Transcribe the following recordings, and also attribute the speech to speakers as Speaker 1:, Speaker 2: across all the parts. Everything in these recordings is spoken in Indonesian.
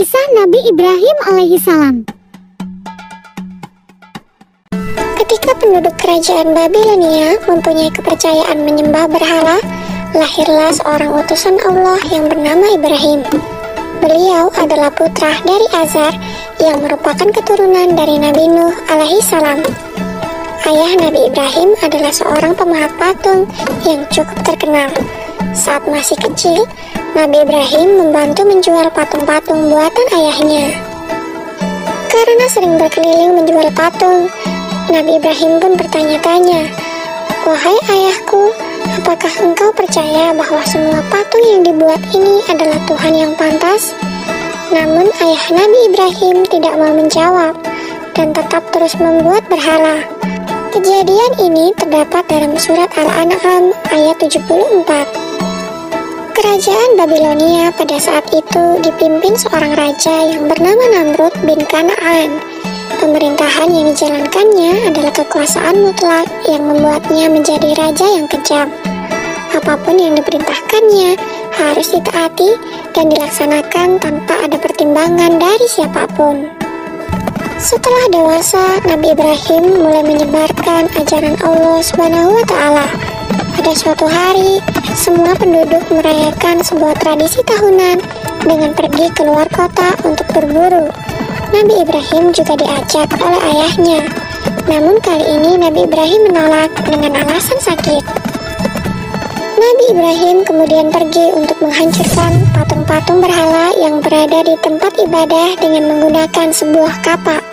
Speaker 1: Kisah Nabi Ibrahim alaihissalam. Ketika penduduk kerajaan Babilonia mempunyai kepercayaan menyembah berhala, lahirlah seorang utusan Allah yang bernama Ibrahim. Beliau adalah putra dari Azar yang merupakan keturunan dari Nabi Nuh alaihissalam. Ayah Nabi Ibrahim adalah seorang pemahat patung yang cukup terkenal. Saat masih kecil, Nabi Ibrahim membantu menjual patung-patung buatan ayahnya. Karena sering berkeliling menjual patung, Nabi Ibrahim pun bertanya-tanya, "Wahai ayahku, apakah engkau percaya bahwa semua patung yang dibuat ini adalah Tuhan yang pantas?" Namun ayah Nabi Ibrahim tidak mau menjawab dan tetap terus membuat berhala. Kejadian ini terdapat dalam surat Al-An'am ayat 74. Kerajaan Babilonia pada saat itu dipimpin seorang raja yang bernama Namrud bin Kan'an. Pemerintahan yang dijalankannya adalah kekuasaan mutlak yang membuatnya menjadi raja yang kejam. Apapun yang diperintahkannya harus ditaati dan dilaksanakan tanpa ada pertimbangan dari siapapun. Setelah dewasa, Nabi Ibrahim mulai menyebarkan ajaran Allah Subhanahu wa Ta'ala. Pada suatu hari, semua penduduk merayakan sebuah tradisi tahunan dengan pergi keluar kota untuk berburu. Nabi Ibrahim juga diajak oleh ayahnya. Namun kali ini Nabi Ibrahim menolak dengan alasan sakit. Nabi Ibrahim kemudian pergi untuk menghancurkan patung-patung berhala yang berada di tempat ibadah dengan menggunakan sebuah kapak.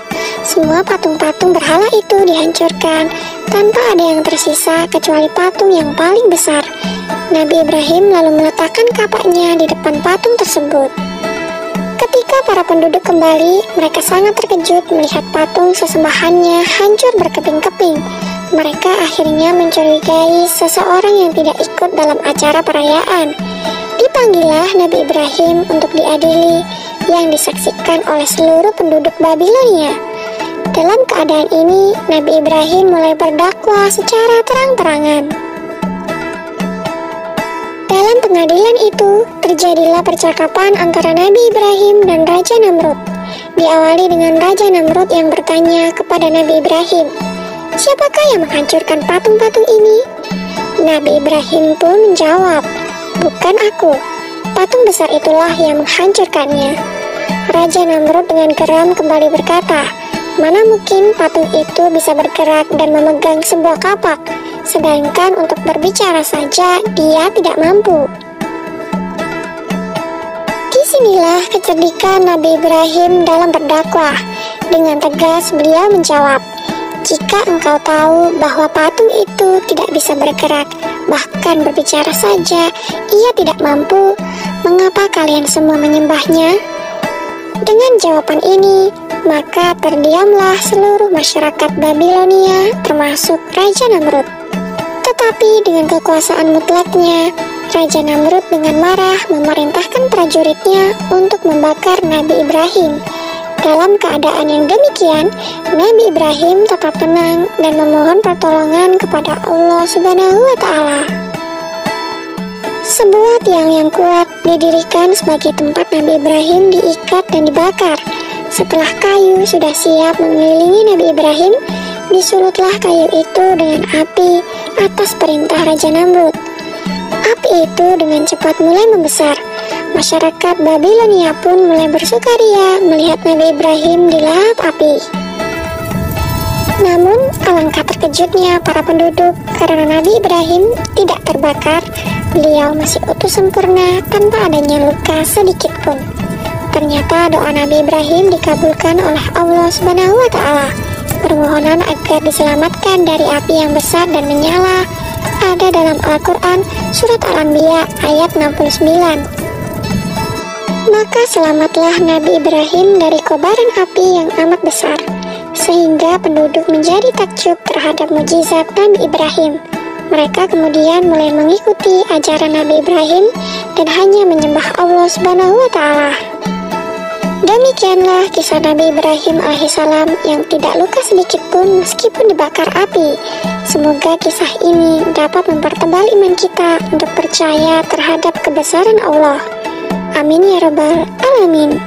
Speaker 1: Semua patung-patung berhala itu dihancurkan tanpa ada yang tersisa kecuali patung yang paling besar. Nabi Ibrahim lalu meletakkan kapaknya di depan patung tersebut. Ketika para penduduk kembali, mereka sangat terkejut melihat patung sesembahannya hancur berkeping-keping. Mereka akhirnya mencurigai seseorang yang tidak ikut dalam acara perayaan. Dipanggillah Nabi Ibrahim untuk diadili, yang disaksikan oleh seluruh penduduk Babilonia. Dalam keadaan ini, Nabi Ibrahim mulai berdakwah secara terang-terangan. Dalam pengadilan itu, terjadilah percakapan antara Nabi Ibrahim dan Raja Namrud. Diawali dengan Raja Namrud yang bertanya kepada Nabi Ibrahim, "Siapakah yang menghancurkan patung-patung ini?" Nabi Ibrahim pun menjawab, "Bukan aku. Patung besar itulah yang menghancurkannya." Raja Namrud dengan geram kembali berkata, "Mana mungkin patung itu bisa bergerak dan memegang sebuah kapak, sedangkan untuk berbicara saja dia tidak mampu." Disinilah kecerdikan Nabi Ibrahim dalam berdakwah. Dengan tegas beliau menjawab, "Jika engkau tahu bahwa patung itu tidak bisa bergerak, bahkan berbicara saja ia tidak mampu, mengapa kalian semua menyembahnya?" Dengan jawaban ini, maka terdiamlah seluruh masyarakat Babilonia termasuk Raja Namrud. Tetapi dengan kekuasaan mutlaknya, Raja Namrud dengan marah memerintahkan prajuritnya untuk membakar Nabi Ibrahim. Dalam keadaan yang demikian, Nabi Ibrahim tetap tenang dan memohon pertolongan kepada Allah Subhanahu wa Ta'ala. Sebuah tiang yang kuat didirikan sebagai tempat Nabi Ibrahim diikat dan dibakar. Setelah kayu sudah siap mengelilingi Nabi Ibrahim, disulutlah kayu itu dengan api atas perintah Raja Namrud. Api itu dengan cepat mulai membesar. Masyarakat Babilonia pun mulai bersukaria melihat Nabi Ibrahim dilahap api. Namun alangkah terkejutnya para penduduk karena Nabi Ibrahim tidak terbakar. Beliau masih utuh sempurna tanpa adanya luka sedikit pun. Ternyata doa Nabi Ibrahim dikabulkan oleh Allah Subhanahu wa Ta'ala. Permohonan agar diselamatkan dari api yang besar dan menyala ada dalam Al-Quran Surat Al-Anbiya ayat 69. Maka selamatlah Nabi Ibrahim dari kobaran api yang amat besar, sehingga penduduk menjadi takjub terhadap mukjizat Nabi Ibrahim. Mereka kemudian mulai mengikuti ajaran Nabi Ibrahim dan hanya menyembah Allah Subhanahu wa Ta'ala. Demikianlah kisah Nabi Ibrahim alaihissalam yang tidak luka sedikit pun meskipun dibakar api. Semoga kisah ini dapat mempertebal iman kita untuk percaya terhadap kebesaran Allah. Amin ya rabbal alamin.